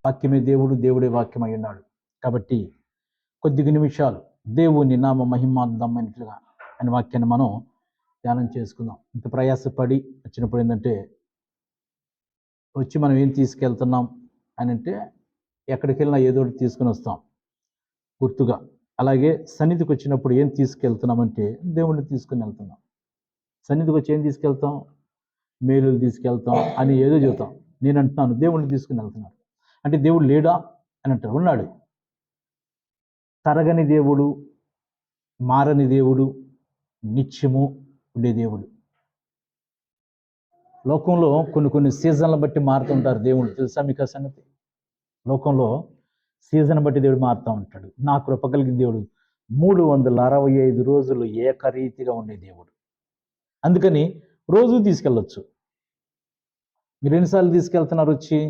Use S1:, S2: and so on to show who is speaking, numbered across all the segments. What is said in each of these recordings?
S1: వాక్యమే దేవుడు, దేవుడే వాక్యం అయి ఉన్నాడు. కాబట్టి కొద్ది నిమిషాలు దేవుని నామ మహిమార్థమైనట్లుగా అనే వాక్యాన్ని మనం ధ్యానం చేసుకుందాం. ఇంత ప్రయాసపడి వచ్చినప్పుడు ఏంటంటే వచ్చి మనం ఏం తీసుకెళ్తున్నాం అని అంటే ఎక్కడికి వెళ్ళినా ఏదో ఒకటి తీసుకుని వస్తాం గుర్తుగా. అలాగే సన్నిధికి వచ్చినప్పుడు ఏం తీసుకెళ్తున్నామంటే దేవుణ్ణి తీసుకుని వెళ్తున్నాం. సన్నిధికి వచ్చి ఏం తీసుకెళ్తాం? మేలులు తీసుకెళ్తాం అని ఏదో చెబుతాం. నేను అంటున్నాను దేవుణ్ణి తీసుకుని వెళ్తున్నాను అంటే దేవుడు లేడా అని అంటారు. ఉన్నాడు. తరగని దేవుడు, మారని దేవుడు, నిత్యము ఉండే దేవుడు. లోకంలో కొన్ని సీజన్లను బట్టి మారుతుంటారు దేవుడు. తెలుసా మీకు ఆ సంగతి? లోకంలో సీజన్ బట్టి దేవుడు మారుతూ ఉంటాడు. నా కృప కలిగిన దేవుడు 365 రోజులు ఏకరీతిగా ఉండే దేవుడు. అందుకని రోజు తీసుకెళ్ళొచ్చు. మీరు ఎన్నిసార్లు తీసుకెళ్తున్నారు వచ్చి?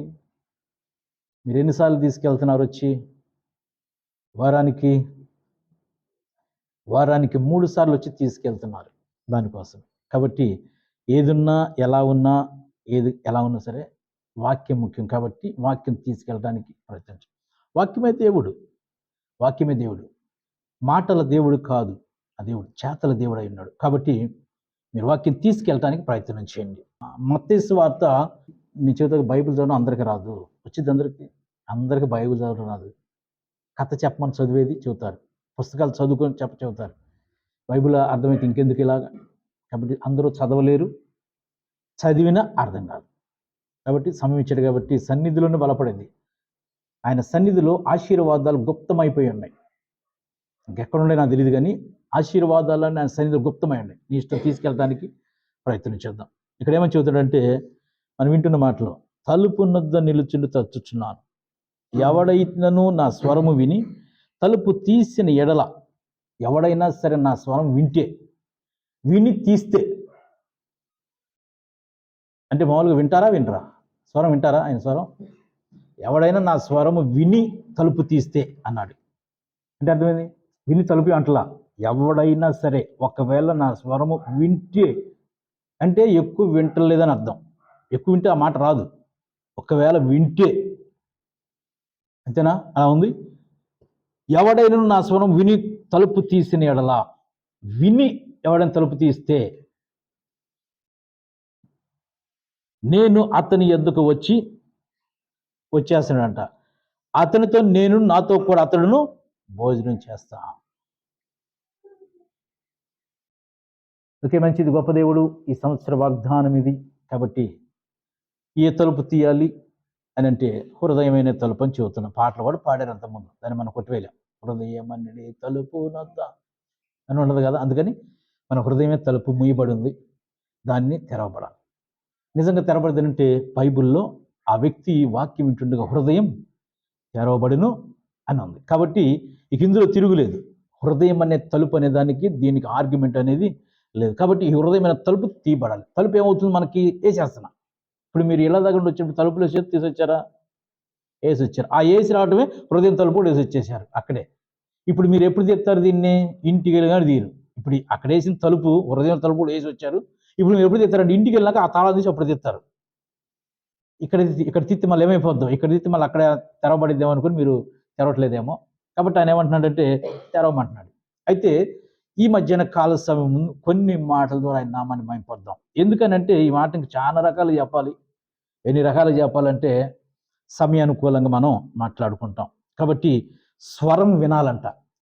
S1: వారానికి 3 సార్లు వచ్చి తీసుకెళ్తున్నారు దానికోసం. కాబట్టి ఏదున్నా ఎలా ఉన్నా సరే వాక్యం ముఖ్యం. కాబట్టి వాక్యం తీసుకెళ్ళడానికి ప్రయత్నించండి. వాక్యమే దేవుడు. మాటల దేవుడు కాదు, ఆ దేవుడు చేతల దేవుడు అయి ఉన్నాడు. కాబట్టి మీరు వాక్యం తీసుకెళ్ళడానికి ప్రయత్నం చేయండి. మత్తయి సువార్త మీ చేతికి బైబిల్ చదవడం అందరికీ రాదు. వచ్చింది అందరికీ బైబిల్ చదవడం రాదు. కథ చెప్పమని చదివేది చెబుతారు, పుస్తకాలు చదువుకొని చెబుతారు. బైబిల్ అర్థమైతే ఇంకెందుకు ఇలాగా? కాబట్టి అందరూ చదవలేరు, చదివినా అర్థం కాదు. కాబట్టి సమయం ఇచ్చాడు. కాబట్టి సన్నిధిలోనే బలపడింది. ఆయన సన్నిధిలో ఆశీర్వాదాలు గుప్తమైపోయి ఉన్నాయి. ఇంకెక్కడుండే నాకు తెలియదు, కానీ ఆశీర్వాదాలన్నీ ఆయన సన్నిధిలో గుప్తమై ఉన్నాయి. నీ ఇష్టం తీసుకెళ్ళడానికి ప్రయత్నం చేద్దాం. ఇక్కడ ఏమని చెబుతాడంటే మనం వింటున్న మాటలో, తలుపునొద్ద నిలుచుండి తచ్చుచున్నాను, ఎవడైనను నా స్వరము విని తలుపు తీసిన ఎడల, ఎవడైనా సరే నా స్వరం విని తీస్తే, అంటే మామూలుగా వినరా? స్వరం వింటారా? ఆయన స్వరం ఎవడైనా నా స్వరము విని తలుపు తీస్తే అన్నాడు. అంటే అర్థమైంది? విని తలుపు అంటలా, ఎవడైనా సరే ఒకవేళ నా స్వరము వింటే, అంటే ఎక్కువ వింటలేదని అర్థం. ఎక్కువ వింటే ఆ మాట రాదు. ఒకవేళ వింటే, అంతేనా? అలా ఉంది. ఎవడైనా నా స్వరం విని తలుపు తీసిన ఎడలా, విని ఎవడైనా తలుపు తీస్తే నేను అతని యొద్దకు వచ్చేస్తాడంట. అతనితో నేను, నాతో కూడా అతడును భోజనం చేస్తా. ఓకే, మంచిది. గొప్ప దేవుడు. ఈ సంవత్సర వాగ్దానం ఇది. కాబట్టి ఏ తలుపు తీయాలి అని అంటే హృదయమైన తలుపు అని చెబుతున్నాం. పాటలు కూడా పాడారు అంతకుముందు, దాన్ని మనం కొట్టివేయలేం. హృదయం అనే తలుపు నొద్ద అని ఉండదు కదా. అందుకని మన హృదయమే తలుపు మూయబడి ఉంది, దాన్ని తెరవబడాలి. నిజంగా తెరవబడిందంటే బైబిల్లో ఆ వ్యక్తి వాక్యం వింటుండగా హృదయం తెరవబడును అని ఉంది. కాబట్టి ఇక ఇందులో తిరుగులేదు. హృదయం అనే తలుపు అనే దానికి దీనికి ఆర్గ్యుమెంట్ అనేది లేదు. కాబట్టి ఈ హృదయమైన తలుపు తీయబడాలి. తలుపు ఏమవుతుంది? మనకి వేసేస్తున్నా. ఇప్పుడు మీరు ఇలా దగ్గర వచ్చినప్పుడు తలుపులో చేతి తీసుకొచ్చారా? వేసి వచ్చారు. ఆ వేసి రావడమే హృదయం తలుపు కూడా వేసి వచ్చేసారు అక్కడే. ఇప్పుడు మీరు ఎప్పుడు తీస్తారు దీన్ని? ఇంటికి వెళ్ళగానే తీరు. ఇప్పుడు అక్కడ వేసిన తలుపు, హృదయం తలుపు కూడా వేసి వచ్చారు. ఇప్పుడు మీరు ఎప్పుడు తీస్తారంటే ఇంటికి వెళ్ళాక ఆ తాళం తీసి అప్పుడు తీస్తారు. ఇక్కడ తీస్తే మళ్ళీ ఏమైపోద్దాం, ఇక్కడ తీస్తే మళ్ళీ అక్కడ తెరవబడిద్దాం అనుకుని మీరు తెరవట్లేదేమో. కాబట్టి ఆయన ఏమంటున్నాడంటే తెరవమంటున్నాడు. అయితే ఈ మధ్యాహ్న కాల సమయం కొన్ని మాటల ద్వారా ఆయన నామాన్ని మహిమపడదాం. ఎందుకనంటే ఈ మాటకి చాలా రకాలు చెప్పాలి. ఎన్ని రకాలు చెప్పాలంటే సమయానుకూలంగా మనం మాట్లాడుకుంటాం. కాబట్టి స్వరం వినాలంట.